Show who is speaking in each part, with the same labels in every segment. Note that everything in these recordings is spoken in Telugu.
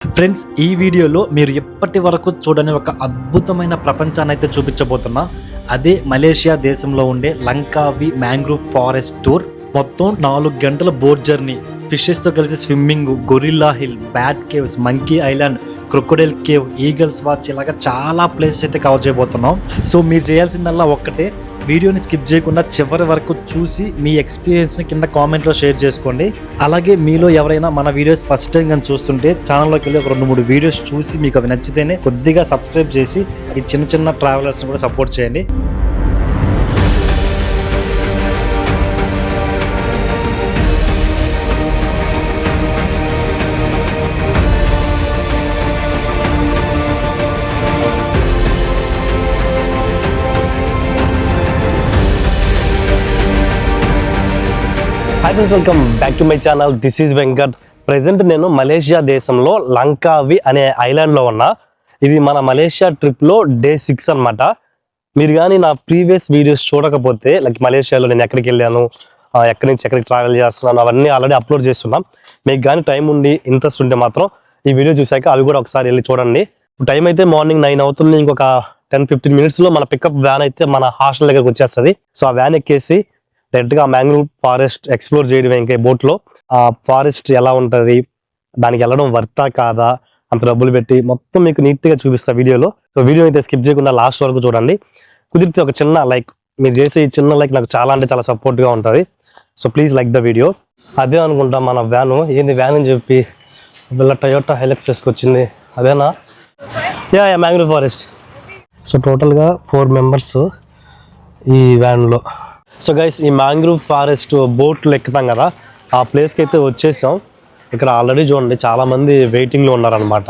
Speaker 1: ఫ్రెండ్స్, ఈ వీడియోలో మీరు ఇప్పటి వరకు చూడని ఒక అద్భుతమైన ప్రపంచాన్ని అయితే చూపించబోతున్నా. అదే మలేషియా దేశంలో ఉండే లంకావి మ్యాంగ్రూవ్ ఫారెస్ట్ టూర్. మొత్తం 4 గంటల బోట్ జర్నీ, ఫిషెస్తో కలిసి swimming, gorilla hill, bat caves, monkey island, crocodile cave, eagles watch, ఇలాగా చాలా ప్లేసెస్ అయితే కవర్ చేయబోతున్నాం. సో మీరు చేయాల్సిందల్లా ఒక్కటే, వీడియోని స్కిప్ చేయకుండా చివరి వరకు చూసి మీ ఎక్స్పీరియన్స్ని కింద కామెంట్లో షేర్ చేసుకోండి. అలాగే మీలో ఎవరైనా మన వీడియోస్ ఫస్ట్ టైం కానీ చూస్తుంటే ఛానల్లోకి వెళ్ళి ఒక 2-3 వీడియోస్ చూసి మీకు అవి నచ్చితేనే కొద్దిగా సబ్స్క్రైబ్ చేసి ఈ చిన్న ట్రావెలర్స్ని కూడా సపోర్ట్ చేయండి.
Speaker 2: Hi friends, welcome back to my channel. This is Venkat. Present నేను మలేషియా దేశంలో లంకావి అనే ఐలాండ్లో ఉన్నా. ఇది మన మలేషియా ట్రిప్లో డే 6 అనమాట. మీరు కానీ నా ప్రీవియస్ వీడియోస్ చూడకపోతే, లైక్ మలేషియాలో నేను ఎక్కడికి వెళ్ళాను, ఎక్కడి నుంచి ఎక్కడికి ట్రావెల్ చేస్తున్నాను, అవన్నీ ఆల్రెడీ అప్లోడ్ చేస్తున్నాం. మీకు కానీ టైం ఉండి ఇంట్రెస్ట్ ఉంటే మాత్రం ఈ వీడియో చూసాక అవి కూడా ఒకసారి వెళ్ళి చూడండి. టైం అయితే మార్నింగ్ 9 అవుతుంది. ఇంకొక 10-15 మినిట్స్లో మన పికప్ వ్యాన్ అయితే మన హాస్టల్ దగ్గరకు వచ్చేస్తుంది. సో ఆ వ్యాన్ ఎక్కేసి డైరెక్ట్గా మ్యాంగ్రూవ్ ఫారెస్ట్ ఎక్స్ప్లోర్ చేయడం. ఇంకా బోట్లో ఆ ఫారెస్ట్ ఎలా ఉంటుంది, దానికి వెళ్ళడం వర్తా కాదా, అంత డబ్బులు పెట్టి మొత్తం మీకు నీట్గా చూపిస్తా వీడియోలో. సో వీడియో అయితే స్కిప్ చేయకుండా లాస్ట్ వరకు చూడండి. కుదిరితే ఒక చిన్న లైక్, మీరు చేసే ఈ చిన్న లైక్ నాకు చాలా అంటే చాలా సపోర్ట్గా ఉంటుంది. So please like the video. అదే అనుకుంటా మన వ్యాను. ఏంది వ్యాన్ అని చెప్పి వీళ్ళ టయోటా హైలక్స్ వేసుకొచ్చింది, అదేనా? Yeah mangrove forest. సో టోటల్గా 4 మెంబర్స్ ఈ వ్యాన్లో. సో గైస్, ఈ మ్యాంగ్రూవ్ ఫారెస్ట్ బోట్లు ఎక్కుతాం కదా, ఆ ప్లేస్కి అయితే వచ్చేసాం. ఇక్కడ ఆల్రెడీ చూడండి చాలా మంది వెయిటింగ్లో ఉన్నారనమాట.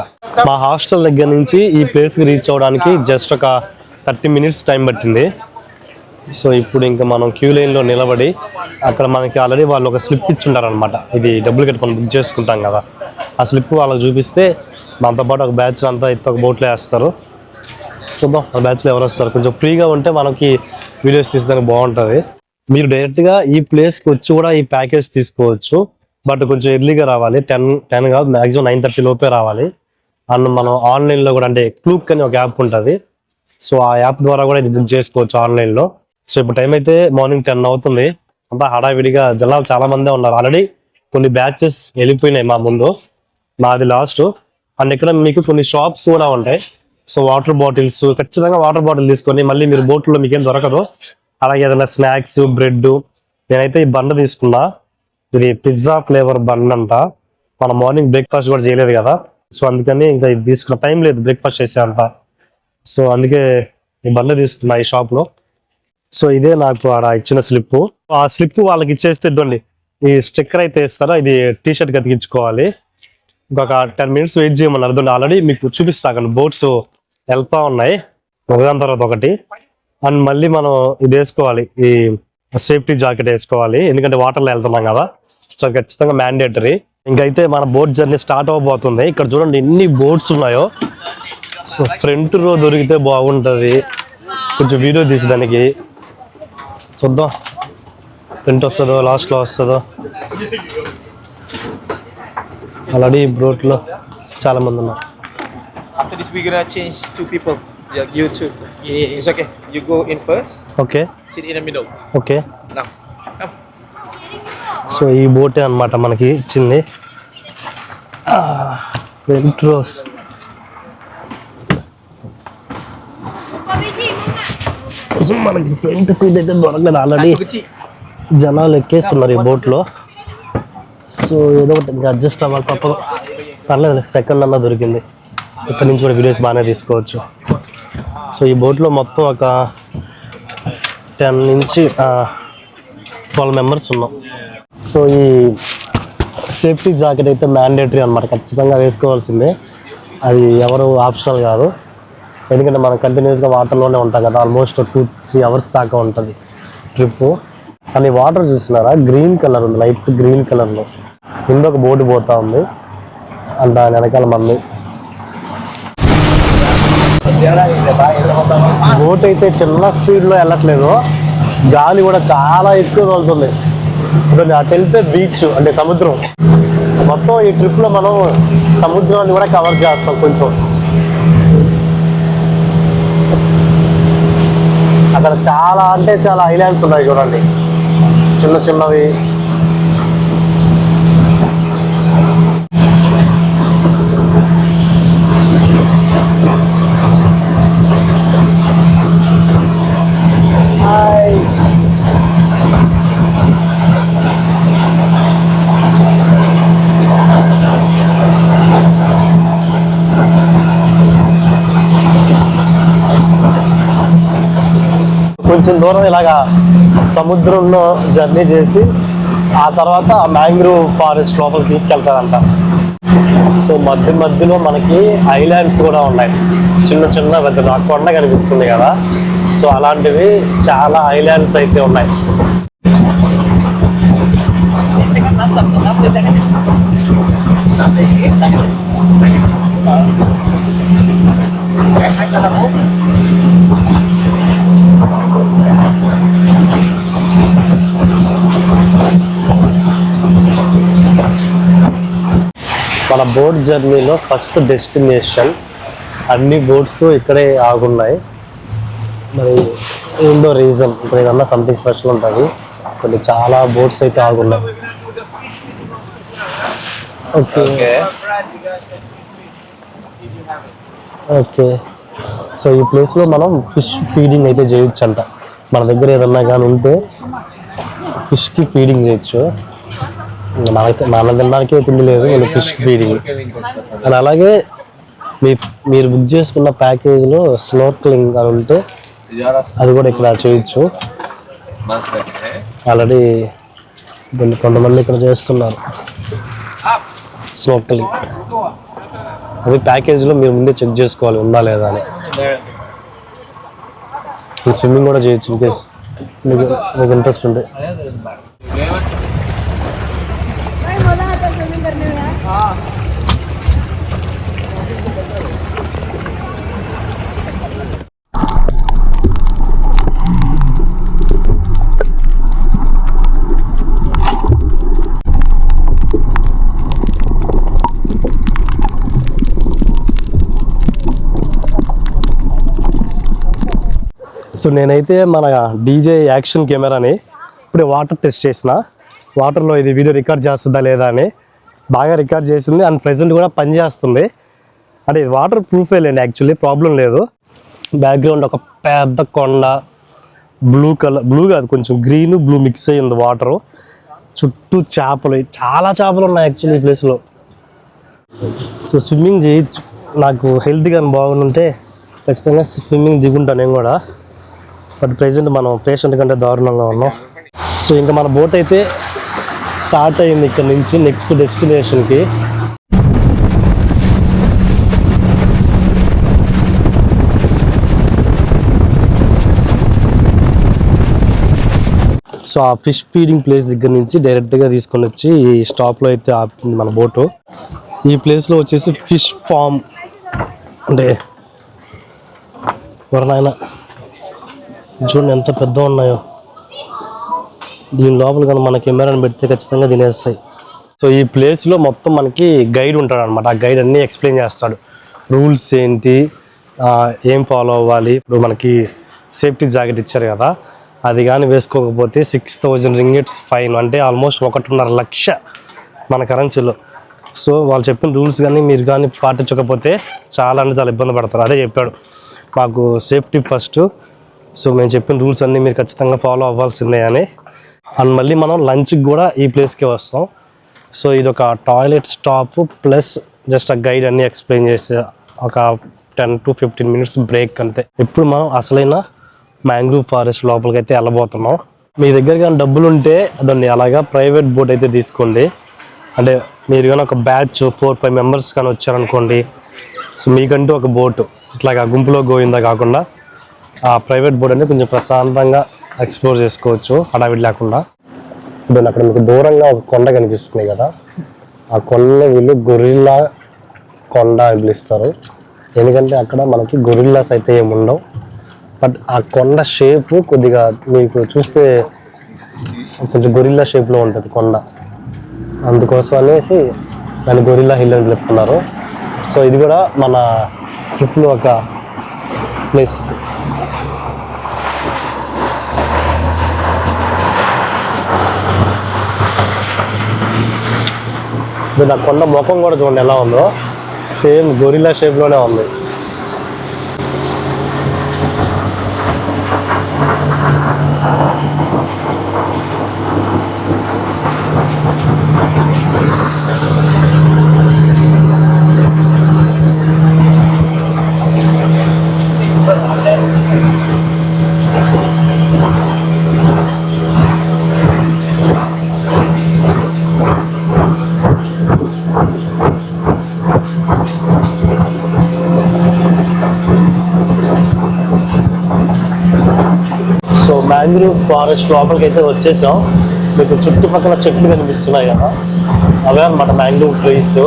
Speaker 2: మా హాస్టల్ దగ్గర నుంచి ఈ ప్లేస్కి రీచ్ అవ్వడానికి జస్ట్ ఒక 30 మినిట్స్ టైం పట్టింది. సో ఇప్పుడు ఇంకా మనం క్యూ లైన్లో నిలబడి, అక్కడ మనకి ఆల్రెడీ వాళ్ళు ఒక స్లిప్ ఇచ్చుంటారనమాట. ఇది డబ్బులు కట్టి మనం బుక్ చేసుకుంటాం కదా, ఆ స్లిప్ వాళ్ళకి చూపిస్తే దాంతోపాటు ఒక బ్యాచ్ అంతా అయితే ఒక బోట్లో వేస్తారు. చూద్దాం ఆ బ్యాచ్లో ఎవరు వస్తారు. కొంచెం ఫ్రీగా ఉంటే మనకి వీడియోస్ తీసేదానికి బాగుంటుంది. మీరు డైరెక్ట్గా ఈ ప్లేస్కి వచ్చి కూడా ఈ ప్యాకేజ్ తీసుకోవచ్చు. బట్ కొంచెం ఎర్లీగా రావాలి. 10 కాదు, మ్యాక్సిమం 9:30 లోపే రావాలి. అండ్ మనం ఆన్లైన్లో కూడా, అంటే క్లూక్ అని ఒక యాప్ ఉంటుంది. సో ఆ యాప్ ద్వారా కూడా ఇది బుక్ చేసుకోవచ్చు ఆన్లైన్లో. సో ఇప్పుడు టైం అయితే మార్నింగ్ 10 అవుతుంది. అంతా హడావిడిగా జనాలు చాలా మందే ఉన్నారు. ఆల్రెడీ కొన్ని బ్యాచెస్ వెళ్ళిపోయినాయి మా ముందు, నాది లాస్ట్. అండ్ ఇక్కడ మీకు కొన్ని షాప్స్ కూడా ఉంటాయి. సో వాటర్ బాటిల్స్, ఖచ్చితంగా వాటర్ బాటిల్ తీసుకొని మళ్ళీ మీరు బోట్లో మీకేం దొరకదు. అలాగే ఏదైనా స్నాక్స్, బ్రెడ్. నేనైతే ఈ బండ తీసుకున్నా. ఇది పిజ్జా ఫ్లేవర్ బండ్ అంట. మనం మార్నింగ్ బ్రేక్ఫాస్ట్ కూడా చేయలేదు కదా, సో అందుకని ఇంకా ఇది తీసుకున్న. టైం లేదు బ్రేక్ఫాస్ట్ చేసే అంత. సో అందుకే ఈ బండ తీసుకున్నా ఈ షాప్లో. సో ఇదే నాకు ఆడ ఇచ్చిన స్లిప్. ఆ స్లిప్ వాళ్ళకి ఇచ్చేస్తే ఇద్దండి, ఈ స్టిక్కర్ అయితే ఇస్తారా, ఇది టీ-షర్ట్ అతికించుకోవాలి. ఇంకొక 10 మినిట్స్ వెయిట్ చేయమన్నారు. అర్థండి, ఆల్రెడీ మీకు చూపిస్తా అక్కడ బోట్స్ వెళ్తా ఉన్నాయి ఒకదాని తర్వాత ఒకటి. అండ్ మళ్ళీ మనం ఇది వేసుకోవాలి, ఈ సేఫ్టీ జాకెట్ వేసుకోవాలి, ఎందుకంటే వాటర్లో వెళ్తున్నాం కదా. సో ఖచ్చితంగా మ్యాండేటరీ. ఇంకైతే మన బోట్ జర్నీ స్టార్ట్ అవ్వబోతుంది. ఇక్కడ చూడండి ఎన్ని బోట్స్ ఉన్నాయో. సో ఫ్రంట్ రో దొరికితే బాగుంటుంది, కొంచెం వీడియో తీసేదానికి. చూద్దాం ఫ్రంట్ వస్తుందో లాస్ట్లో వస్తుందో. ఆల్రెడీ బోట్లో చాలా మంది ఉన్నారు.
Speaker 3: After this, we're gonna change 2 people. Yeah, you too. Yeah, it's okay. You go in first.
Speaker 2: Okay,
Speaker 3: Sit in the middle.
Speaker 2: Okay.
Speaker 3: Now, come.
Speaker 2: So ఈ బోటే అన్నమాట మనకి ఇచ్చింది. Front rows. సో మనకి ఫ్రంట్ సీట్ అయితే దొరకలేదు. ఆల్రెడీ జనాలు ఎక్కేస్తున్నారు ఈ బోట్లో. సో ఏదో ఒకటి ఇంకా అడ్జస్ట్ అవ్వాలి, తప్పదు. పర్లేదు, సెకండ్ అన్న దొరికింది. ఇక్కడ నుంచి కూడా వీడియోస్ బాగానే తీసుకోవచ్చు. సో ఈ బోట్లో మొత్తం ఒక 10 నుంచి 12 మెంబర్స్ ఉన్నాం. సో ఈ సేఫ్టీ జాకెట్ అయితే మ్యాండేటరీ అనమాట, ఖచ్చితంగా వేసుకోవాల్సిందే. అది ఎవరు ఆప్షనల్ కాదు, ఎందుకంటే మనం కంటిన్యూస్గా వాటర్లోనే ఉంటాం కదా. ఆల్మోస్ట్ 2-3 అవర్స్ దాకా ఉంటుంది ట్రిప్. కానీ వాటర్ చూస్తున్నారా, గ్రీన్ కలర్ ఉంది, లైట్ గ్రీన్ కలర్లో. కింద ఒక బోటు పోతా ఉంది, అండ్ దాని వెనకాల మమ్మీ. బోట్ అయితే చిన్న స్పీడ్లో వెళ్ళట్లేదు, గాలి కూడా చాలా ఎక్కువ వెళ్తుంది. అటు వెళ్తే బీచ్ అంటే సముద్రం. మొత్తం ఈ ట్రిప్లో మనం సముద్రాన్ని కూడా కవర్ చేస్తాం కొంచెం. అక్కడ చాలా అంటే చాలా ఐలాండ్స్ ఉన్నాయి చూడండి, చిన్న చిన్నవి. కొంచెం దూరం ఇలాగా సముద్రంలో జర్నీ చేసి ఆ తర్వాత మ్యాంగ్రూవ్ ఫారెస్ట్ లోపలికి తీసుకెళ్తారంట. సో మధ్యలో మనకి ఐలాండ్స్ కూడా ఉన్నాయి, చిన్న చిన్న పెద్ద కొండ కనిపిస్తుంది కదా. సో అలాంటివి చాలా ఐలాండ్స్ అయితే ఉన్నాయి. మన బోట్ జర్నీలో ఫస్ట్ డెస్టినేషన్, అన్ని బోట్స్ ఇక్కడే ఆగున్నాయి. మరి ఏందో రీజన్, ఇక్కడ ఏదన్నా సంథింగ్ స్పెషల్ ఉంటుంది. కొన్ని చాలా బోట్స్ అయితే ఆగున్నాయి. Okay okay. సో ఈ ప్లేస్లో మనం ఫిష్ ఫీడింగ్ అయితే చేయొచ్చు అంట. మన దగ్గర ఏదన్నా కానీ ఉంటే ఫిష్కి ఫీడింగ్ చేయొచ్చు. మనమైతే మన తినడానికే తిండి లేదు, మళ్ళీ ఫిష్ ఫీడింగ్. అండ్ అలాగే మీరు బుక్ చేసుకున్న ప్యాకేజ్లో స్నోర్క్లింగ్ అని ఉంటే అది కూడా ఇక్కడ చేయొచ్చు. ఆల్రెడీ కొంతమంది ఇక్కడ చేస్తున్నారు స్నోర్క్లింగ్. అది ప్యాకేజ్లో మీరు ముందే చెక్ చేసుకోవాలి ఉందా లేదా అని. స్విమ్మింగ్ కూడా చేయొచ్చు ఇన్ కేస్ మీకు ఇంట్రెస్ట్ ఉంటే. సో నేనైతే మన డీజే యాక్షన్ కెమెరాని ఇప్పుడే వాటర్ టెస్ట్ చేసిన. వాటర్లో ఇది వీడియో రికార్డ్ చేస్తుందా లేదా అని. బాగా రికార్డ్ చేసింది అండ్ ప్రెజెంట్ కూడా పనిచేస్తుంది. అంటే ఇది వాటర్ ప్రూఫే లేండి, యాక్చువల్లీ ప్రాబ్లం లేదు. బ్యాక్గ్రౌండ్ ఒక పెద్ద కొండ, బ్లూ కలర్, బ్లూ కాదు కొంచెం గ్రీన్ బ్లూ మిక్స్ అయ్యింది వాటరు. చుట్టూ చేపలు, చాలా చేపలు ఉన్నాయి యాక్చువల్లీ ఈ ప్లేస్లో. సో స్విమ్మింగ్ చేయొచ్చు. నాకు హెల్త్గా బాగుంటే ఖచ్చితంగా స్విమ్మింగ్ దిగుంటాను నేను కూడా. బట్ ప్రెజెంట్ మనం పేషెంట్ కంటే దారుణంగా ఉన్నాం. సో ఇంకా మన బోట్ అయితే స్టార్ట్ అయింది ఇక్కడ నుంచి నెక్స్ట్ డెస్టినేషన్కి. సో ఆ ఫిష్ ఫీడింగ్ ప్లేస్ దగ్గర నుంచి డైరెక్ట్గా తీసుకొని వచ్చి ఈ స్టాప్లో అయితే ఆపింది మన బోటు. ఈ ప్లేస్లో వచ్చేసి ఫిష్ ఫామ్, అంటే ఎవరినైనా చూడండి ఎంత పెద్ద ఉన్నాయో. దీని లోపల కానీ మన కెమెరాని పెడితే ఖచ్చితంగా తినేస్తాయి. సో ఈ ప్లేస్లో మొత్తం మనకి గైడ్ ఉంటాడు అనమాట. ఆ గైడ్ అన్నీ ఎక్స్ప్లెయిన్ చేస్తాడు, రూల్స్ ఏంటి, ఏం ఫాలో అవ్వాలి. ఇప్పుడు మనకి సేఫ్టీ జాకెట్ ఇచ్చారు కదా, అది కానీ వేసుకోకపోతే 6000 రింగిట్స్ ఫైన్, అంటే ఆల్మోస్ట్ 1.5 లక్ష మన కరెన్సీలో. సో వాళ్ళు చెప్పిన రూల్స్ కానీ మీరు కానీ పాటించకపోతే చాలా అంటే చాలా ఇబ్బంది పడతారు. అదే చెప్పాడు మాకు, సేఫ్టీ ఫస్ట్. సో మేము చెప్పిన రూల్స్ అన్నీ మీరు ఖచ్చితంగా ఫాలో అవ్వాల్సిందే అని. అండ్ మళ్ళీ మనం లంచ్కి కూడా ఈ ప్లేస్కే వస్తాం. సో ఇది ఒక టాయిలెట్ స్టాప్ ప్లస్ జస్ట్ ఆ గైడ్ అన్నీ ఎక్స్ప్లెయిన్ చేసే ఒక 10 to 15 minutes బ్రేక్ అంతే. ఇప్పుడు మనం అసలైన మ్యాంగ్రూవ్ ఫారెస్ట్ లోపలికి అయితే వెళ్ళబోతున్నాం. మీ దగ్గర కానీ డబ్బులు ఉంటే దాన్ని అలాగా ప్రైవేట్ బోట్ అయితే తీసుకోండి. అంటే మీరు కానీ ఒక బ్యాచ్ 4-5 members కానీ వచ్చారనుకోండి, సో మీకంటూ ఒక బోటు ఇట్లాగా గుంపులో గోయిందా కాకుండా ఆ ప్రైవేట్ బోట్ అంటే కొంచెం ప్రశాంతంగా ఎక్స్ప్లోర్ చేసుకోవచ్చు హడావిడి లేకుండా. ఇప్పుడు అక్కడ మీకు దూరంగా ఒక కొండ కనిపిస్తుంది కదా, ఆ కొండ వీళ్ళు గొరిల్లా కొండ అని పిలుస్తారు. ఎందుకంటే అక్కడ మనకి గొరిల్లాస్ అయితే ఏమి ఉండవు, బట్ ఆ కొండ షేపు కొద్దిగా మీకు చూస్తే కొంచెం గొరిల్లా షేప్లో ఉంటుంది కొండ. అందుకోసం అనేసి దాన్ని గొరిల్లా హిల్ అని పిలుస్తున్నారు. సో ఇది కూడా మన ట్రిప్లో ఒక ప్లేస్. నా కొండ ముఖం కూడా చూడండి ఎలా ఉందో, సేమ్ గొరిల్లా షేప్లోనే ఉంది. సో మ్యాంగ్రూవ్ ఫారెస్ట్ లోపలికి అయితే వచ్చేసాం. మీకు చుట్టుపక్కల చెట్లు కనిపిస్తున్నాయి కదా, అవే అన్నమాట మ్యాంగ్రూవ్ ట్రీస్.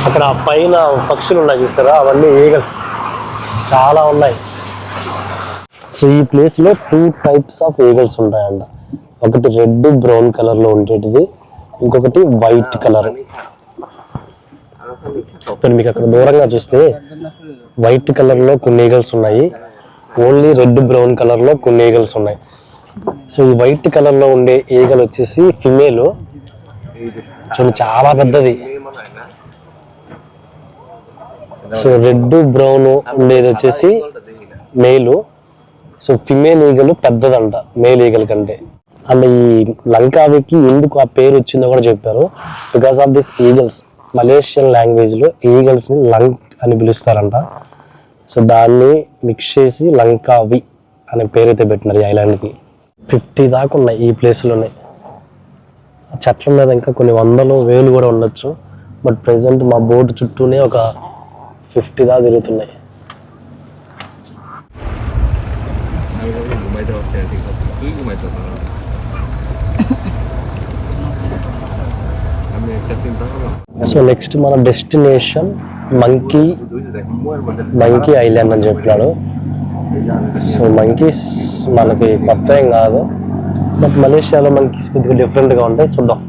Speaker 2: అక్కడ పైన పక్షులు ఉన్నాయి చూస్తారా, అవన్నీ ఈగల్స్ చాలా ఉన్నాయి. సో ఈ ప్లేస్లో 2 టైప్స్ ఆఫ్ ఈగల్స్ ఉంటాయంట. ఒకటి రెడ్ బ్రౌన్ కలర్లో ఉండేటిది, ఇంకొకటి వైట్ కలర్. ఇప్పుడు మీకు అక్కడ దూరంగా చూస్తే వైట్ కలర్లో కొన్ని ఈగల్స్ ఉన్నాయి, ఓన్లీ రెడ్ బ్రౌన్ కలర్లో కొన్ని ఈగల్స్ ఉన్నాయి. సో ఈ వైట్ కలర్లో ఉండే ఈగల్ వచ్చేసి ఫిమేల్, చూడండి చాలా పెద్దది. సో రెడ్ బ్రౌన్ ఉండేది వచ్చేసి మేలు. సో ఫిమేల్ ఈగలు పెద్దదంట మేల్ ఈగల కంటే. అండ్ ఈ లంకావికి ఎందుకు ఆ పేరు వచ్చిందో కూడా చెప్పారు. Because of this eagles, Malaysian లాంగ్వేజ్లో ఈగల్స్ని లంక్ అని పిలుస్తారంట. సో దాన్ని మిక్స్ చేసి లంకావి అనే పేరు అయితే పెట్టినారు ఈ ఐలాండ్కి. 50 దాకా ఉన్నాయి ఈ ప్లేస్లోనే. చెట్ల మీద ఇంకా కొన్ని వందలు వేలు కూడా ఉండొచ్చు. బట్ ప్రెసెంట్ మా బోట్ చుట్టూనే ఒక 50 దాకా తిరుగుతున్నాయి. సో నెక్స్ట్ మన డెస్టినేషన్ మంకీ ఐలాండ్ అని చెప్పినాడు. సో మంకీస్ మనకి కొత్త ఏం కాదు, బట్ మలేషియాలో మంకీస్ కొద్దిగా డిఫరెంట్గా ఉంటాయి. చూద్దాం.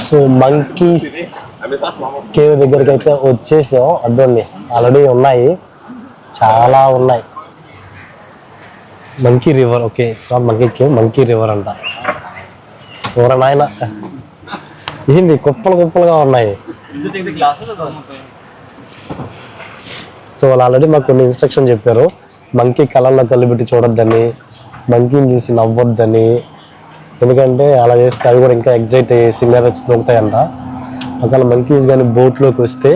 Speaker 2: సో మంకీస్ కేవ్ దగ్గరికి అయితే వచ్చేసాం. అడ్డండి ఆల్రెడీ ఉన్నాయి, చాలా ఉన్నాయి. Monkey river, okay it's not monkey cave, monkey river అంట. ఎవర నాయన ఏంది కుప్పలు కుప్పలుగా ఉన్నాయి. సో వాళ్ళు ఆల్రెడీ మాకు కొన్ని ఇన్స్ట్రక్షన్ చెప్పారు. మంకీ కళ్ళల్లో కళ్ళు పెట్టి చూడొద్దని, మంకీని చూసి నవ్వొద్దని, ఎందుకంటే అలా చేస్తే అవి కూడా ఇంకా ఎగ్జైట్ అయ్యేసి మీద వచ్చి దొరుకుతాయంట. ఒకవేళ మంకీస్ కానీ బోట్లోకి వస్తే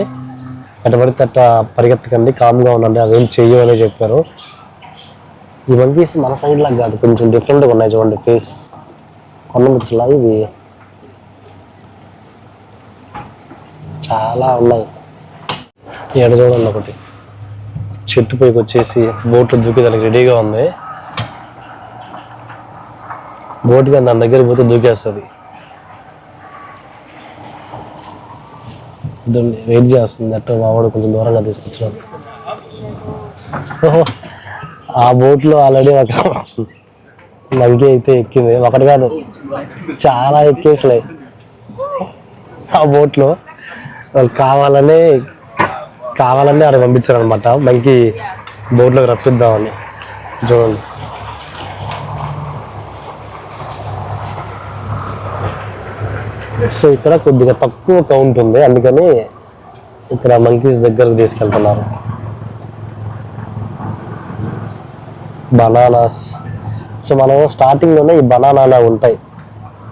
Speaker 2: ఎట్ట పడితే అట్ట పరిగెత్తకండి, కామ్గా ఉండండి, అవేం చెయ్యమని చెప్పారు. ఈ మంకీస్ మన సైడ్ లాగా కాదు, కొంచెం డిఫరెంట్గా ఉన్నాయి. చూడండి ఫేస్, కొండ ముచ్చలా ఇవి చాలా ఉన్నాయి. ఏడ చూడండి, ఒకటి చెట్టు పైకి వచ్చేసి బోట్లు దూకేదానికి రెడీగా ఉంది. బోట్ కానీ దాని దగ్గర పోతే దూకేస్తుంది. వెయిట్ చేస్తుంది అట్ట, మా వాడు కొంచెం దూరంగా తీసుకొచ్చినాడు. ఓహో, ఆ బోట్లో ఆల్రెడీ ఒక మంకీ అయితే ఎక్కింది, ఒకటి కాదు చాలా ఎక్కేసినాయి ఆ బోట్లో. వాళ్ళు కావాలనే అక్కడ పంపించారు అనమాట మంకీ బోట్లోకి రప్పిద్దామని. చూడండి సో ఇక్కడ కొద్దిగా తక్కువ కౌంట్ ఉంది, అందుకని ఇక్కడ మంకీస్ దగ్గరకు తీసుకెళ్తున్నారు. బనానాస్. సో మనం స్టార్టింగ్లోనే ఈ బనానా ఉంటాయి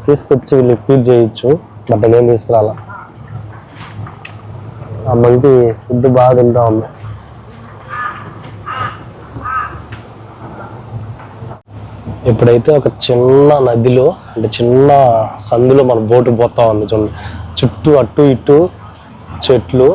Speaker 2: తీసుకొచ్చి వీళ్ళు ఫీడ్ చేయొచ్చు, బట్ నేను తీసుకురాలా. ఆ మంకీ ఫుడ్ బాగా తింటా ఉంది. ఇప్పుడైతే ఒక చిన్న నదిలో అంటే చిన్న సందులో మన బోటు పోతా ఉంది. చూడండి చుట్టూ అటు ఇటు చెట్లు.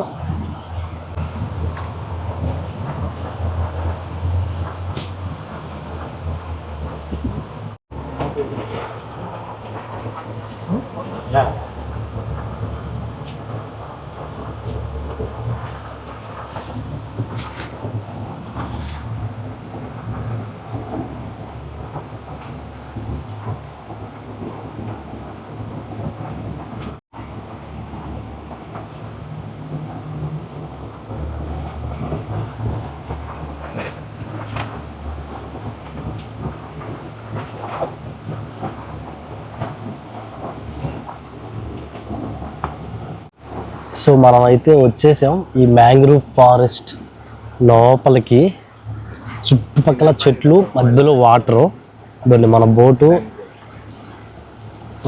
Speaker 2: సో మనం అయితే వచ్చేసాం ఈ మ్యాంగ్రూవ్ ఫారెస్ట్ లోపలికి. చుట్టుపక్కల చెట్లు, మధ్యలో వాటరు. దాన్ని మన బోటు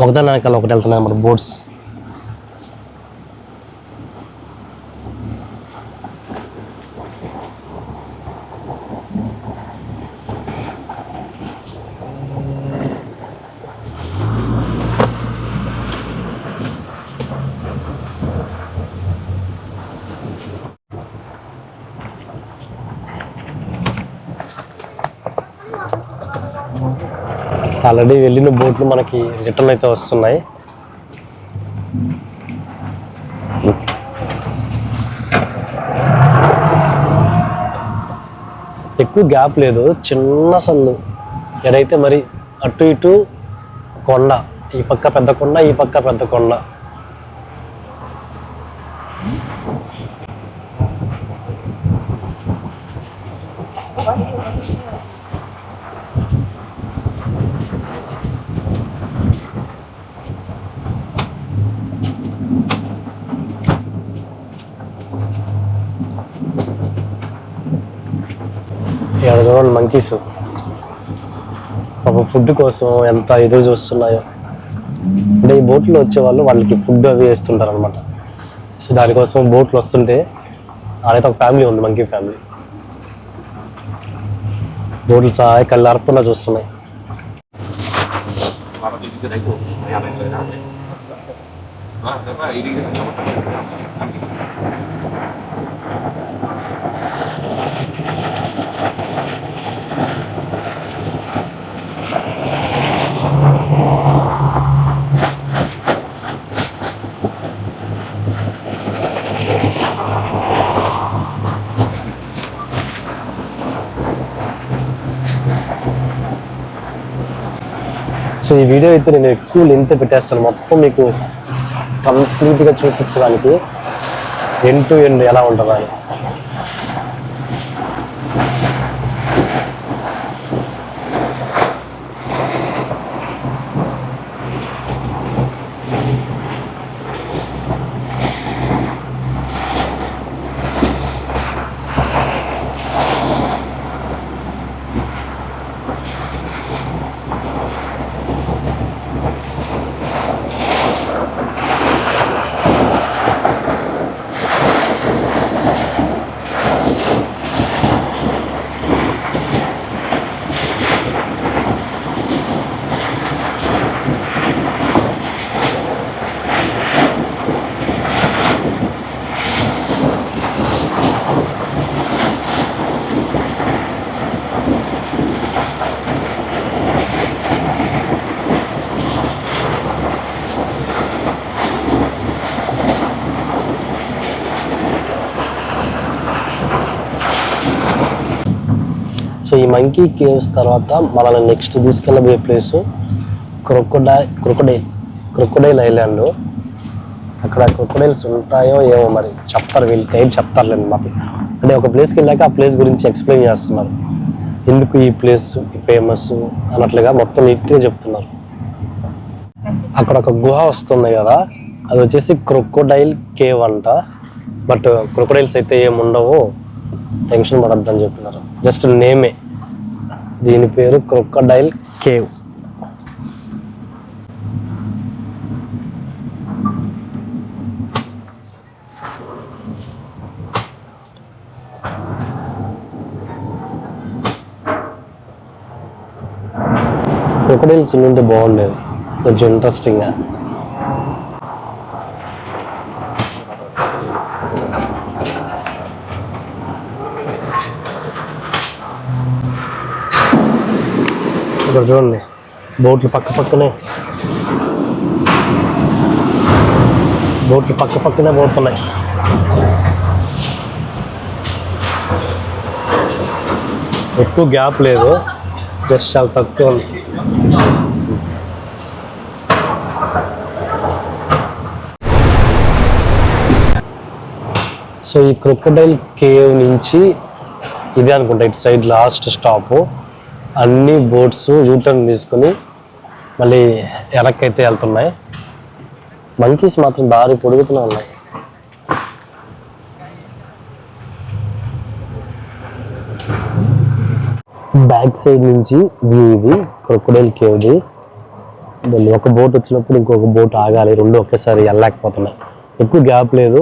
Speaker 2: ఒకదాని వెనకాల ఒకటి వెళ్తున్నాయి మన బోట్స్. ఆల్రెడీ వెళ్ళిన బోట్లు మనకి రిటర్న్ అయితే వస్తున్నాయి. ఎక్కువ గ్యాప్ లేదు, చిన్న సందు. ఎడైతే మరి అటు ఇటు కొండ, ఈ పక్క పెద్ద కొండ, ఈ పక్క పెద్ద కొండ. ఇక్కడ చూడండి మంకీస్ పాపం ఫుడ్ కోసం ఎంత ఎదురు చూస్తున్నాయో. అంటే ఈ బోట్లో వచ్చేవాళ్ళు వాళ్ళకి ఫుడ్ అవి వేస్తుంటారు అనమాట. సో దానికోసం బోట్లు వస్తుంటే ఆడైతే ఒక ఫ్యామిలీ ఉంది, మంకీ ఫ్యామిలీ. బోట్లు సహాయ కళ్ళార్పకుండా చూస్తున్నాయి. సో ఈ వీడియో అయితే నేను ఎక్కువ లెంత్ పెట్టేస్తాను, మొత్తం మీకు కంప్లీట్గా చూపించడానికి ఎండ్ టు ఎండ్ ఎలా ఉంటుందా అని. సో ఈ మంకీ కేవ్స్ తర్వాత మనల్ని నెక్స్ట్ తీసుకెళ్ళబోయే ప్లేసు క్రొకొడైల్ ఐలాండ్. అక్కడ క్రొకొడైల్స్ ఉంటాయో ఏమో మరి చెప్తారు, వీళ్ళు గైడ్ చెప్తారులేండి మాకు. అంటే ఒక ప్లేస్కి వెళ్ళాక ఆ ప్లేస్ గురించి ఎక్స్ప్లెయిన్ చేస్తున్నారు, ఎందుకు ఈ ప్లేస్ ఫేమస్ అన్నట్లుగా మొత్తం నీట్గా చెప్తున్నారు. అక్కడ ఒక గుహ వస్తుంది కదా, అది వచ్చేసి క్రొకొడైల్ కేవ్ అంట. బట్ క్రొకొడైల్స్ అయితే ఏముండవు, టెన్షన్ పడద్దని చెప్పినారు. జస్ట్ నేమే, దీని పేరు క్రొకొడైల్ కేవ్. క్రొకొడైల్స్ ఉంటే బాగుండేది, కొంచెం ఇంట్రెస్టింగ్గా. ఇక్కడ చూడండి, బోట్లు పక్కనే పోతున్నాయి. ఎక్కువ గ్యాప్ లేదు, జస్ట్ చాలా తక్కువ ఉంది. సో ఈ క్రొకొడైల్ కేవ్ నుంచి ఇదే అనుకుంటా ఇటు సైడ్ లాస్ట్ స్టాప్. అన్ని బోట్స్ యూటర్న్ తీసుకుని మళ్ళీ వెనక్కి అయితే వెళ్తున్నాయి. మంకీస్ మాత్రం భారీ పొడుగుతూనే ఉన్నాయి. బ్యాక్ సైడ్ నుంచి వ్యూ ఇది క్రొకొడైల్ కేవ్ది. దాన్ని ఒక బోట్ వచ్చినప్పుడు ఇంకొక బోట్ ఆగాలి, రెండు ఒకేసారి వెళ్ళలేకపోతున్నాయి. ఎక్కువ గ్యాప్ లేదు,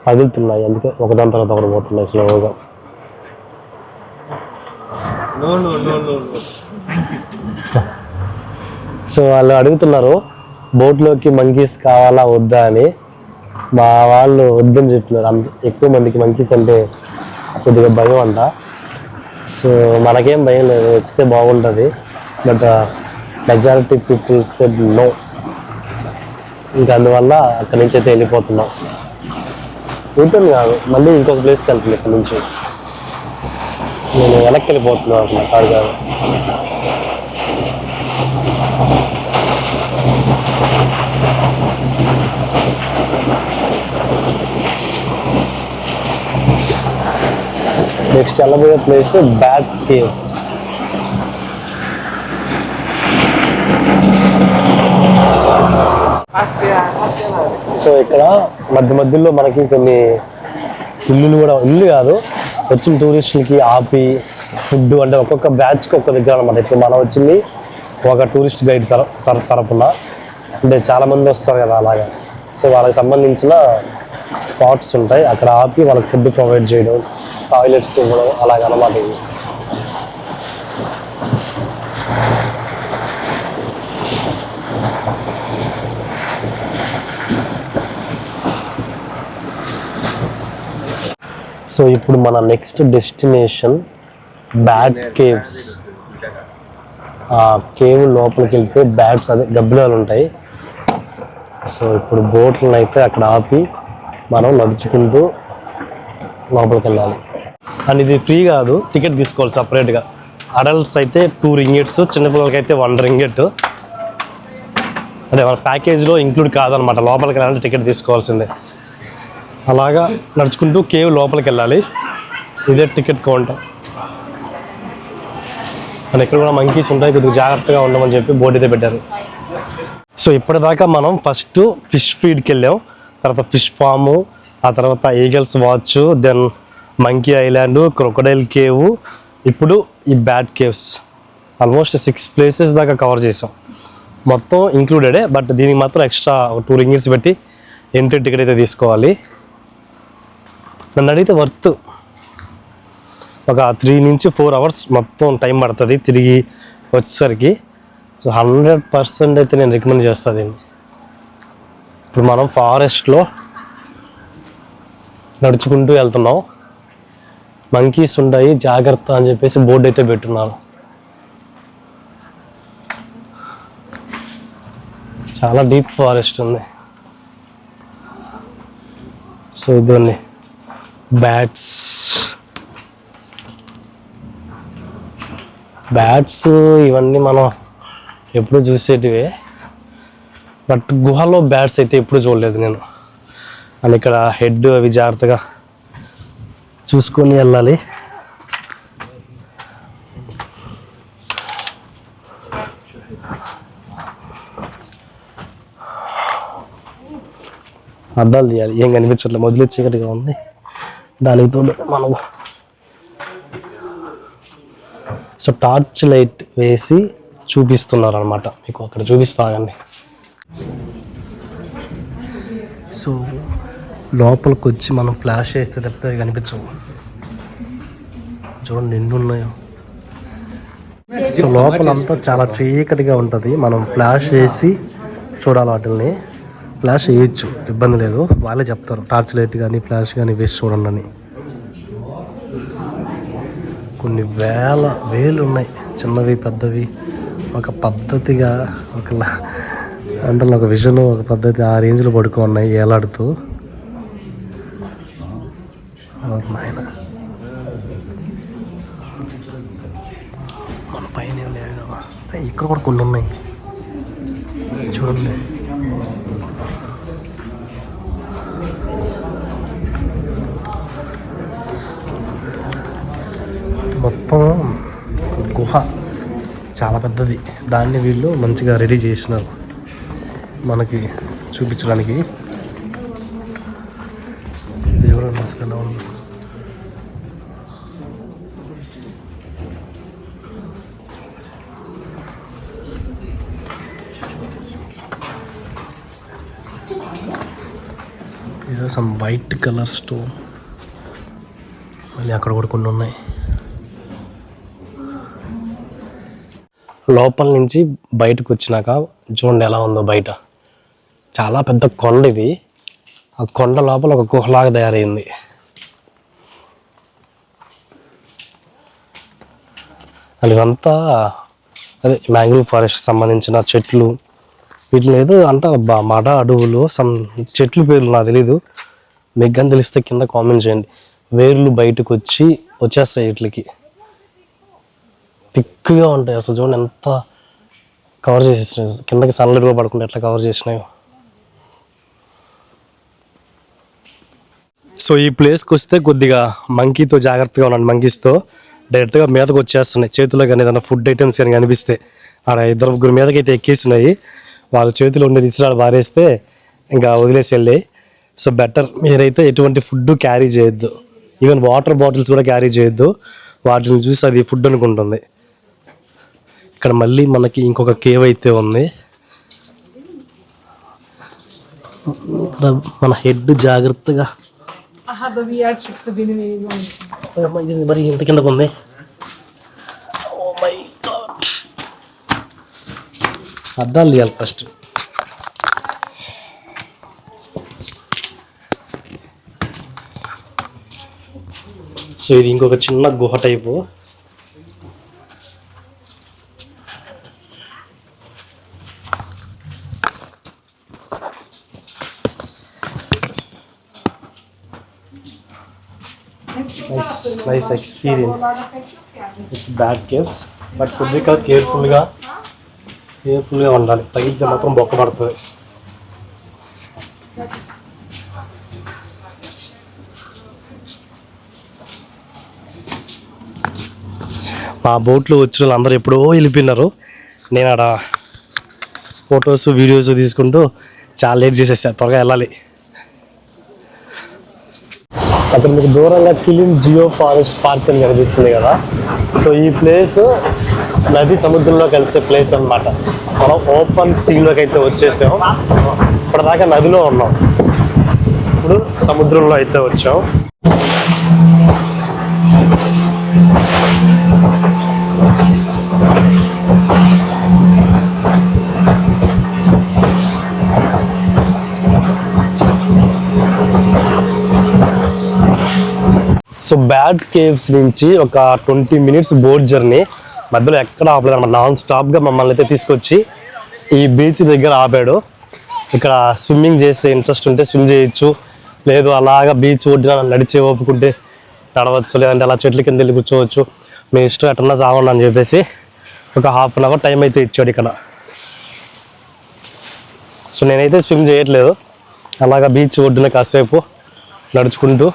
Speaker 2: పగులుతున్నాయి, అందుకే ఒకదాని తర్వాత ఒకటి పోతున్నాయి స్లోగా. సో వాళ్ళు అడుగుతున్నారు బోట్లోకి మంకీస్ కావాలా వద్దా అని. మా వాళ్ళు వద్దని చెప్తున్నారు, ఎక్కువ మందికి మంకీస్ అంటే కొద్దిగా భయం అంట. సో మనకేం భయం లేదు, వస్తే బాగుంటుంది. But majority people said no. ఇంకా అందువల్ల అక్కడి నుంచి అయితే వెళ్ళిపోతున్నాం. రిటర్న్ కాదు, మళ్ళీ ఇంకొక ప్లేస్కి వెళ్తుంది. ఇక్కడ నుంచి నేను వెనక్కి వెళ్ళిపోతున్నాను అట్లా కాదు కాదు. నెక్స్ట్ వెళ్ళబోయే ప్లేస్ బ్యాట్ కేవ్స్. సో ఇక్కడ మధ్యలో మనకి కొన్ని ఇల్లులు కూడా, ఇల్లు కాదు, వచ్చిన టూరిస్టులకి ఆపి ఫుడ్ అంటే ఒక్కొక్క బ్యాచ్కి ఒక్క దగ్గర అనమాట. ఇప్పుడు మనం వచ్చింది ఒక టూరిస్ట్ గైడ్ తరపున, అంటే చాలామంది వస్తారు కదా అలాగా. సో వాళ్ళకి సంబంధించిన స్పాట్స్ ఉంటాయి, అక్కడ ఆపి వాళ్ళకి ఫుడ్ ప్రొవైడ్ చేయడం, టాయిలెట్స్ ఇవ్వడం అలాగనమాట. ఇది సో ఇప్పుడు మన నెక్స్ట్ డెస్టినేషన్ బ్యాట్ కేవ్స్. ఆ కేవ్ లోపలికి వెళ్తే బ్యాట్స్, అదే గబ్బిలాలు ఉంటాయి. సో ఇప్పుడు బోట్లను అయితే అక్కడ ఆపి మనం నడుచుకుంటూ లోపలికి వెళ్ళాలి. అండ్ ఇది ఫ్రీ కాదు, టికెట్ తీసుకోవాలి సపరేట్గా. అడల్ట్స్ అయితే 2 రింగిట్స్, చిన్నపిల్లలకి అయితే 1 రింగిట్. అదే మన ప్యాకేజ్లో ఇంక్లూడ్ కాదనమాట, లోపలికి వెళ్ళాలంటే టికెట్ తీసుకోవాల్సిందే. అలాగా నడుచుకుంటూ కేవ్ లోపలికి వెళ్ళాలి. ఇదే టికెట్ కౌంటర్. అండ్ ఇక్కడ కూడా మంకీస్ ఉంటాయి, కొద్దిగా జాగ్రత్తగా ఉండమని చెప్పి బోర్డు అయితే పెట్టారు. సో ఇప్పటిదాకా మనం ఫస్ట్ ఫిష్ ఫీడ్కి వెళ్ళాం, తర్వాత ఫిష్ ఫాము, ఆ తర్వాత eagles watch, then monkey island, crocodile cave, ఇప్పుడు ఈ బ్యాట్ కేవ్స్. ఆల్మోస్ట్ 6 ప్లేసెస్ దాకా కవర్ చేసాం. మొత్తం ఇంక్లూడెడే, బట్ దీనికి మాత్రం ఎక్స్ట్రా 2 రింగిట్స్ పెట్టి ఎంట్రీ టికెట్ అయితే తీసుకోవాలి. నన్ను అడిగితే వర్త్. ఒక 3 నుంచి 4 అవర్స్ మొత్తం టైం పడుతుంది తిరిగి వచ్చేసరికి. సో 100% అయితే నేను రికమెండ్ చేస్తాను దీన్ని. ఇప్పుడు మనం ఫారెస్ట్లో నడుచుకుంటూ వెళ్తున్నాం. మంకీస్ ఉంటాయి, జాగ్రత్త అని చెప్పేసి బోర్డు అయితే పెట్టున్నారు. చాలా డీప్ ఫారెస్ట్ ఉంది. సో ఇదండి బ్యాట్స్. బ్యాట్స్ ఇవన్నీ మనం ఎప్పుడు చూసేటివే, బట్ గుహలో బ్యాట్స్ అయితే ఎప్పుడు చూడలేదు నేను. అని ఇక్కడ హెడ్ అవి జాగ్రత్తగా చూసుకొని వెళ్ళాలి. అద్దాలు తీయాలి, ఏం కనిపించట్లేదు, మొదలు చీకటిగా ఉంది. దానికి తోడు మనం సో టార్చ్ లైట్ వేసి చూపిస్తున్నారు అనమాట. మీకు అక్కడ చూపిస్తాగండి. సో లోపలికి వచ్చి మనం ఫ్లాష్ వేస్తే తప్పితే అవి కనిపించవు. చూడండి ఎన్ని ఉన్నాయో. సో లోపలంతా చాలా చీకటిగా ఉంటుంది. మనం ఫ్లాష్ వేసి చూడాలి వాటిని. ఫ్లాష్ వేయచ్చు, ఇబ్బంది లేదు. వాళ్ళే చెప్తారు టార్చ్ లైట్ కానీ ఫ్లాష్ కానీ వేసి చూడండి అని. కొన్ని వేలు ఉన్నాయి, చిన్నవి పెద్దవి. ఒక పద్ధతిగా అంటే ఒక విజన్, ఒక పద్ధతి ఆ రేంజ్లో పడుకో ఉన్నాయి ఏలాడుతూ. నాయన మన పైన ఏం లేవు కదా, ఇక్కడ కూడా కొన్ని ఉన్నాయి చూడండి. మొత్తం గుహ చాలా పెద్దది. దాన్ని వీళ్ళు మంచిగా రెడీ చేసినారు మనకి చూపించడానికి. దేవుడు మస్కలా ఉంది. ఇది సమ్ వైట్ కలర్ స్టోన్. మళ్ళీ అక్కడ కూడా కొన్ని ఉన్నాయి. లోపల నుంచి బయటకు వచ్చినాక చూడండి ఎలా ఉందో బయట. చాలా పెద్ద కొండ ఇది. ఆ కొండ లోపల ఒక గుహలాగా తయారైంది. అదంతా అదే మ్యాంగ్రూవ్ ఫారెస్ట్ సంబంధించిన చెట్లు. వీటిలో ఏదో అంటారు మడ అడవులు, సమ్ చెట్లు పేర్లు నాకు తెలీదు. మీకు కానీ తెలిస్తే కింద కామెంట్ చేయండి. వేర్లు బయటకు వచ్చేస్తాయి వీటికి, థిక్గా ఉంటాయి. అసలు చూడండి ఎంత కవర్ చేసేసినాయి. కిందకి సన్లైట్ కూడా పడకుండా ఎట్లా కవర్ చేసినాయో. సో ఈ ప్లేస్కి వస్తే కొద్దిగా మంకీతో జాగ్రత్తగా ఉండండి. మంకీస్తో డైరెక్ట్గా మీదకి వచ్చేస్తున్నాయి. చేతిలో కానీ ఏదైనా ఫుడ్ ఐటమ్స్ కానీ కనిపిస్తే ఆడ 2-3 మీదకి అయితే ఎక్కేసినాయి. వాళ్ళ చేతిలో ఉండేది ఇసురాడు బారేస్తే ఇంకా వదిలేసి వెళ్ళాయి. సో బెటర్ మీరైతే ఎటువంటి ఫుడ్ క్యారీ చేయొద్దు. ఈవెన్ వాటర్ బాటిల్స్ కూడా క్యారీ చేయొద్దు. వాటిని చూసి అది ఫుడ్ అనుకుంటుంది. ఇక్కడ మళ్ళీ మనకి ఇంకొక కేవ్ అయితే ఉంది. ఇక్కడ మన హెడ్ జాగ్రత్తగా ఇది మరి ఇంత కిందకు ఉంది. ఓ మై గాడ్, అద్దాలు తీయాలి ఫస్ట్. సో ఇది ఇంకొక చిన్న గుహ type. Nice experience with bad caves. But కొద్దిగా కేర్ఫుల్గా ఉండాలి. తగిలితే మాత్రం బొక్క పడుతుంది. మా బోట్లో వచ్చిన వాళ్ళు అందరూ ఎప్పుడో వెళ్ళిపోయినారు. నేను ఆడ ఫొటోస్ వీడియోస్ తీసుకుంటూ చాలా లేట్ చేసేసా. త్వరగా వెళ్ళాలి. అక్కడ మీకు దూరంగా కిలిం జియో ఫారెస్ట్ పార్క్ అని కనిపిస్తుంది కదా. సో ఈ ప్లేస్ నది సముద్రంలో కలిసే ప్లేస్ అన్నమాట. మనం ఓపెన్ సీలోకి అయితే వచ్చేసాం. ఇప్పటిదాకా నదిలో ఉన్నాం, ఇప్పుడు సముద్రంలో అయితే వచ్చాం. సో బ్యాడ్ కేవ్స్ నుంచి ఒక 20 minutes బోట్ జర్నీ. మధ్యలో ఎక్కడ ఆపలేదు అన్నమాట. నాన్ స్టాప్గా మమ్మల్ని అయితే తీసుకొచ్చి ఈ బీచ్ దగ్గర ఆపాడు. ఇక్కడ స్విమ్మింగ్ చేసే ఇంట్రెస్ట్ ఉంటే స్విమ్ చేయొచ్చు, లేదు అలాగా బీచ్ ఒడ్డున నడిచే ఓపుకుంటే నడవచ్చు, లేదంటే అలా చెట్ల కింద వెళ్ళి కూర్చోవచ్చు. మీ ఇష్టం ఎట్టన్నా సాగండి అని చెప్పేసి ఒక హాఫ్ అన్ అవర్ టైం అయితే ఇచ్చాడు ఇక్కడ. సో నేనైతే స్విమ్ చేయట్లేదు, అలాగా బీచ్ ఒడ్డున కాసేపు నడుచుకుంటూ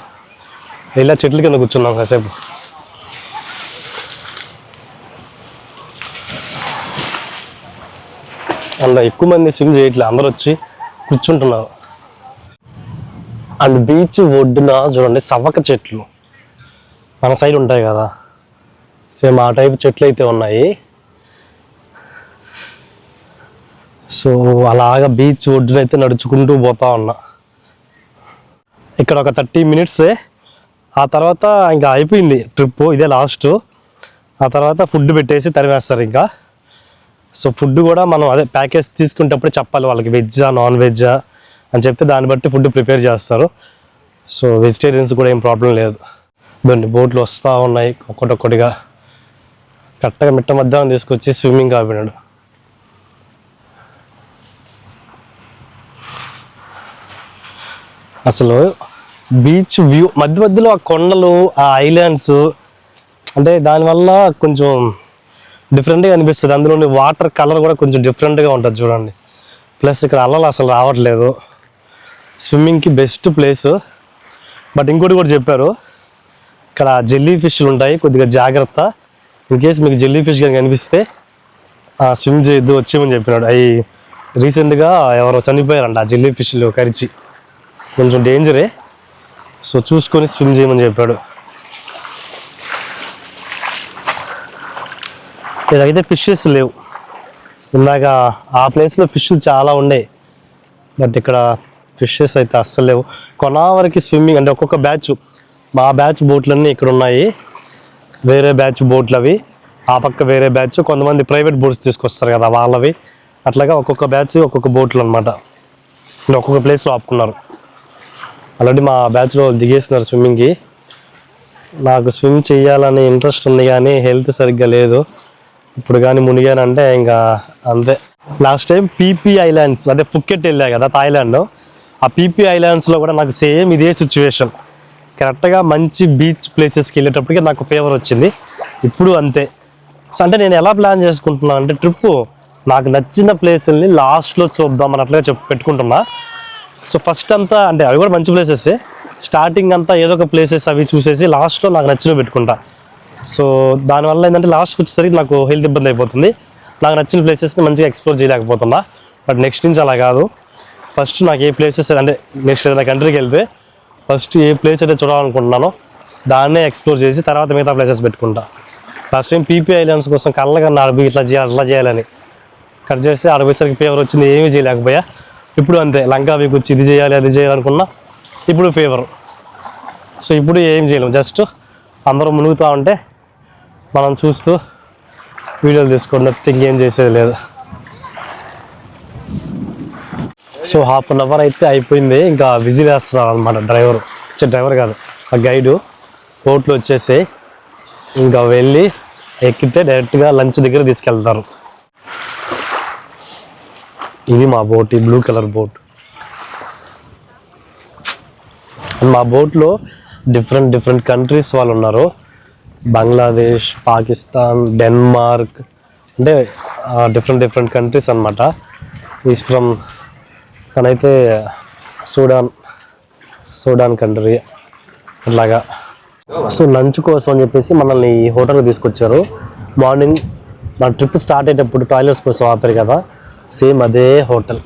Speaker 2: ఇలా చెట్ల కింద కూర్చున్నాం కాసేపు. అందులో ఎక్కువ మంది స్విమ్ చేయట్లేదు, అందరూ వచ్చి కూర్చుంటున్నారు. అండ్ బీచ్ ఒడ్డున చూడండి సవక చెట్లు మన సైడ్ ఉంటాయి కదా, సేమ్ ఆ టైప్ చెట్లు అయితే ఉన్నాయి. సో అలాగా బీచ్ ఒడ్డున అయితే నడుచుకుంటూ పోతా ఉన్నా. ఇక్కడ ఒక 30 మినిట్సే, ఆ తర్వాత ఇంకా అయిపోయింది ట్రిప్, ఇదే లాస్ట్. ఆ తర్వాత ఫుడ్ పెట్టేసి తరిమేస్తారు ఇంకా. సో ఫుడ్ కూడా మనం అదే ప్యాకేజ్ తీసుకునేటప్పుడు చెప్పాలి వాళ్ళకి వెజ్జా నాన్ వెజ్జా అని చెప్తే దాన్ని బట్టి ఫుడ్ ప్రిపేర్ చేస్తారు. సో వెజిటేరియన్స్ కూడా ఏం ప్రాబ్లం లేదు. దాన్ని బోట్లు వస్తూ ఉన్నాయి ఒక్కొక్కటిగా. కరెక్ట్గా మిట్ట మధ్యాహ్నం తీసుకొచ్చి స్విమ్మింగ్ ఆపినాడు. అసలు బీచ్ వ్యూ మధ్య మధ్యలో ఆ కొండలు, ఆ ఐలాండ్స్, అంటే దానివల్ల కొంచెం డిఫరెంట్గా అనిపిస్తుంది. అందులోని వాటర్ కలర్ కూడా కొంచెం డిఫరెంట్గా ఉంటుంది చూడండి. ప్లస్ ఇక్కడ అలలు అసలు రావట్లేదు. స్విమ్మింగ్కి బెస్ట్ ప్లేసు. బట్ ఇంకోటి కూడా చెప్పారు, ఇక్కడ జెల్లీ ఫిష్లు ఉంటాయి, కొద్దిగా జాగ్రత్త. ఇన్ కేస్ మీకు జెల్లీ ఫిష్ కానీ కనిపిస్తే స్విమ్ చేయొద్దు, వచ్చేయమని చెప్పినాడు. అవి రీసెంట్గా ఎవరో చనిపోయారంట ఆ జెల్లీ ఫిష్లు కరిచి, కొంచెం డేంజరే. సో చూసుకొని స్విమ్ చేయమని చెప్పాడు. ఇదైతే ఫిషెస్ లేవు. ఇందాక ఆ ప్లేస్లో ఫిష్లు చాలా ఉండే, బట్ ఇక్కడ ఫిషెస్ అయితే అస్సలు లేవు. కొనావరికి స్విమ్మింగ్ అంటే ఒక్కొక్క బ్యాచ్, మా బ్యాచ్ బోట్లన్నీ ఇక్కడ ఉన్నాయి, వేరే బ్యాచ్ బోట్లు అవి, ఆ పక్క వేరే బ్యాచ్, కొంతమంది ప్రైవేట్ బోట్స్ తీసుకొస్తారు కదా వాళ్ళవి. అట్లాగా ఒక్కొక్క బ్యాచ్ ఒక్కొక్క బోట్లు అనమాట. ఒక్కొక్క ప్లేస్లో ఆపుకున్నారు. ఆల్రెడీ మా బ్యాచ్లో దిగేస్తున్నారు స్విమ్మింగ్కి. నాకు స్విమ్ చేయాలని ఇంట్రెస్ట్ ఉంది కానీ హెల్త్ సరిగ్గా లేదు. ఇప్పుడు కానీ మునిగానంటే ఇంకా అంతే. లాస్ట్ టైం పీపీ ఐలాండ్స్ అదే ఫుకెట్ వెళ్ళా కదా థాయిలాండ్, ఆ పీపీ ఐలాండ్స్లో కూడా నాకు సేమ్ ఇదే సిచ్యువేషన్. కరెక్ట్గా మంచి బీచ్ ప్లేసెస్కి వెళ్ళేటప్పటికి నాకు ఫేవర్ వచ్చింది. ఇప్పుడు అంతే. సో అంటే నేను ఎలా ప్లాన్ చేసుకుంటున్నాను అంటే ట్రిప్ నాకు నచ్చిన ప్లేసుల్ని లాస్ట్లో చూద్దాం అని అట్లా పెట్టుకుంటున్నా. సో ఫస్ట్ అంతా అంటే అవి కూడా మంచి ప్లేసెసే, స్టార్టింగ్ అంతా ఏదో ఒక ప్లేసెస్ అవి చూసేసి లాస్ట్లో నాకు నచ్చినవి పెట్టుకుంటా. సో దానివల్ల ఏంటంటే లాస్ట్కి వచ్చేసరికి నాకు హెల్త్ ఇబ్బంది అయిపోతుంది. నాకు నచ్చిన ప్లేసెస్ని మంచిగా ఎక్స్ప్లోర్ చేయలేకపోతున్నా. బట్ నెక్స్ట్ నుంచి అలా కాదు, ఫస్ట్ నాకు ఏ ప్లేసెస్ అంటే నెక్స్ట్ ఏదైనా కంట్రీకి వెళ్తే ఫస్ట్ ఏ ప్లేస్ అయితే చూడాలనుకుంటున్నానో దాన్నే ఎక్స్ప్లోర్ చేసి తర్వాత మిగతా ప్లేసెస్ పెట్టుకుంటా. లాస్ట్ టైం పీపీ ఐలాండ్స్ కోసం కళ్ళగా ఆడబోయి ఇట్లా చేయాలి అట్లా చేయాలని కట్ చేసి ఆడపోయేసరికి ఫేవర్ వచ్చింది, ఏమీ చేయలేకపోయా. ఇప్పుడు అంతే, లంకావికి వచ్చి ఇది చేయాలి అది చేయాలనుకున్నా, ఇప్పుడు ఫేవర్. సో ఇప్పుడు ఏం చేయలేము, జస్ట్ అందరూ మునుగుతూ ఉంటే మనం చూస్తూ వీడియోలు తీసుకోండి, ఇంకేం చేసేది లేదు. సో హాఫ్ అన్ అవర్ అయితే అయిపోయింది. ఇంకా విజిల్ వేస్తున్నారు అనమాట డ్రైవర్ కాదు ఆ గైడు. బోట్లో వచ్చేసి ఇంకా వెళ్ళి ఎక్కితే డైరెక్ట్గా లంచ్ దగ్గర తీసుకెళ్తారు. ఇది మా బోట్, ఈ బ్లూ కలర్ బోట్. మా బోట్లో డిఫరెంట్ కంట్రీస్ వాళ్ళు ఉన్నారు. బంగ్లాదేశ్, పాకిస్తాన్, డెన్మార్క్, అంటే డిఫరెంట్ కంట్రీస్ అనమాట. ఈజ్ ఫ్రమ్ తనైతే సూడాన్ కంట్రీ అట్లాగా. సో లంచ్ కోసం అని చెప్పేసి మనల్ని ఈ హోటల్కి తీసుకొచ్చారు. మార్నింగ్ మన ట్రిప్ స్టార్ట్ అయ్యేటప్పుడు టాయిలెట్స్ కోసం ఆపారు కదా, సేమ్ అదే హోటల్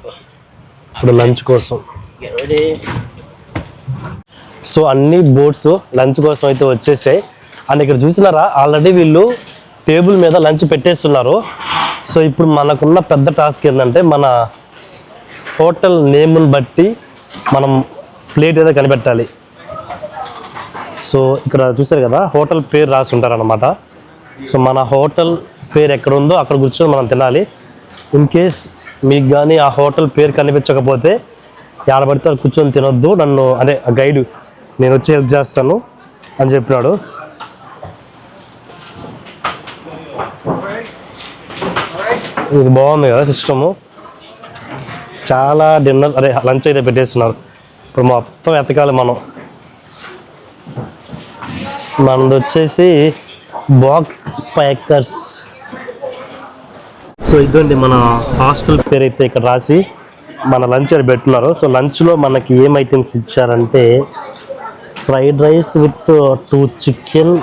Speaker 2: ఇప్పుడు లంచ్ కోసం. సో అన్ని బోట్స్ లంచ్ కోసం అయితే వచ్చేసాయి. అండ్ ఇక్కడ చూసినారా ఆల్రెడీ వీళ్ళు టేబుల్ మీద లంచ్ పెట్టేస్తున్నారు. సో ఇప్పుడు మనకున్న పెద్ద టాస్క్ ఏంటంటే మన హోటల్ నేమ్ని బట్టి మనం ప్లేట్ ఏదో కనిపెట్టాలి. సో ఇక్కడ చూసారు కదా హోటల్ పేరు రాసి ఉంటారనమాట. సో మన హోటల్ పేరు ఎక్కడ ఉందో అక్కడ కూర్చొని మనం తినాలి. ఇన్ కేస్ మీకు కానీ ఆ హోటల్ పేరు కనిపించకపోతే ఆడబడితే కూర్చొని తినొద్దు, నన్ను అదే గైడ్ నేను వచ్చి హెల్ప్ చేస్తాను అని చెప్పినాడు. ఇది బాగుంది కదా సిస్టము, చాలా లంచ్ అయితే పెట్టేస్తున్నారు. ఇప్పుడు మొత్తం ఎతకాలి మనది వచ్చేసి బాక్స్ ప్యాకర్స్. సో ఇదండి మన హాస్టల్ పేరు అయితే ఇక్కడ రాసి మన లంచ్ అని పెట్టున్నారు. సో లంచ్లో మనకి ఏం ఐటమ్స్ ఇచ్చారంటే fried rice with 2 chicken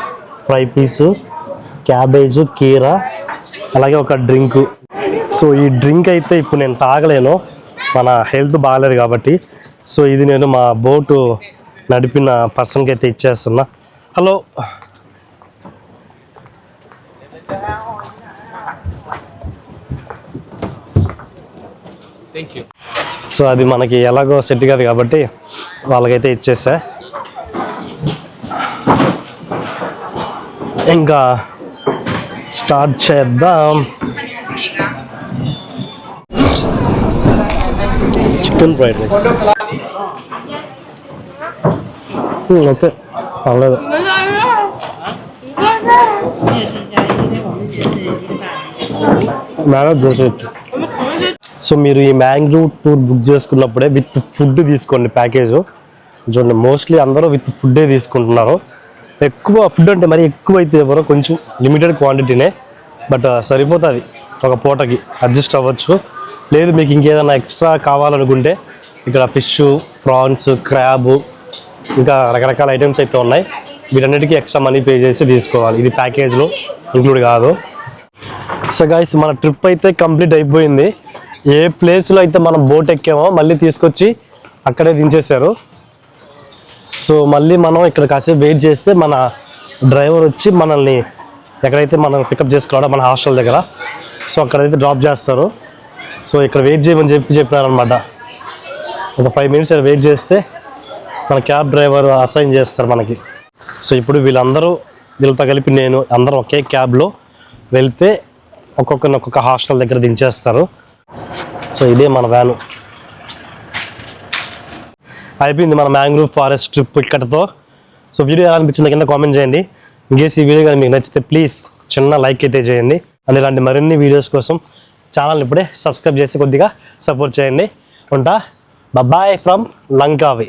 Speaker 2: fry piece, cabbage, కీరా, అలాగే ఒక డ్రింకు. సో ఈ డ్రింక్ అయితే ఇప్పుడు నేను తాగలేను, మన హెల్త్ బాగాలేదు కాబట్టి. సో ఇది నేను మా బోటు నడిపిన పర్సన్కి అయితే ఇచ్చేస్తున్నా. హలో.
Speaker 3: Thank you.
Speaker 2: సో అది మనకి ఎలాగో సెట్ కాదు కాబట్టి వాళ్ళకైతే ఇచ్చేసా. ఇంకా స్టార్ట్ చేద్దాం. చికెన్ ఫ్రైడ్ రైస్ ఓకే పర్లేదు. మేడం చూసేయచ్చు. సో మీరు ఈ మ్యాంగ్రూవ్ టూర్ బుక్ చేసుకున్నప్పుడే విత్ ఫుడ్ తీసుకోండి ప్యాకేజ్. చూడండి మోస్ట్లీ అందరూ విత్ ఫుడ్డే తీసుకుంటున్నారు. ఎక్కువ ఫుడ్ అంటే మరి ఎక్కువ అయితే ఎవరో కొంచెం లిమిటెడ్ క్వాంటిటీనే, బట్ సరిపోతుంది ఒక పూటకి, అడ్జస్ట్ అవ్వచ్చు. లేదు మీకు ఇంకేదైనా ఎక్స్ట్రా కావాలనుకుంటే ఇక్కడ ఫిష్, ప్రాన్స్, క్రాబ్, ఇంకా రకరకాల ఐటమ్స్ అయితే ఉన్నాయి. వీటన్నిటికీ ఎక్స్ట్రా మనీ పే చేసి తీసుకోవాలి, ఇది ప్యాకేజ్లో ఇంక్లూడ్ కాదు. సో గైస్ మన ట్రిప్ అయితే కంప్లీట్ అయిపోయింది. ఏ ప్లేస్లో అయితే మనం బోట్ ఎక్కామో మళ్ళీ తీసుకొచ్చి అక్కడే దించేశారు. సో మళ్ళీ మనం ఇక్కడ కాసేపు వెయిట్ చేస్తే మన డ్రైవర్ వచ్చి మనల్ని ఎక్కడైతే మనం పికప్ చేసుకోవాలో మన హాస్టల్ దగ్గర, సో అక్కడైతే డ్రాప్ చేస్తారు. సో ఇక్కడ వెయిట్ చేయమని చెప్పినారనమాట. ఒక 5 మినిట్స్ వెయిట్ చేస్తే మన క్యాబ్ డ్రైవర్ అసైన్ చేస్తారు మనకి. సో ఇప్పుడు వీళ్ళతో కలిపి నేను అందరం ఒకే క్యాబ్లో వెళ్తే ఒక్కొక్కరిని ఒక్కొక్క హాస్టల్ దగ్గర దించేస్తారు. సో ఇదే మన వ్యాను. అయిపోయింది మన మ్యాంగ్రూవ్ ఫారెస్ట్ ట్రిప్ ఇక్కడతో. సో వీడియో ఎలా అనిపించింది కింద కామెంట్ చేయండి. ఇంకేసి ఈ వీడియో కానీ మీకు నచ్చితే ప్లీజ్ చిన్న లైక్ అయితే చేయండి. అండ్ ఇలాంటి మరిన్ని వీడియోస్ కోసం ఛానల్ని ఇప్పుడే సబ్స్క్రైబ్ చేసి కొద్దిగా సపోర్ట్ చేయండి. ఉంటా. Bye from లంకావి.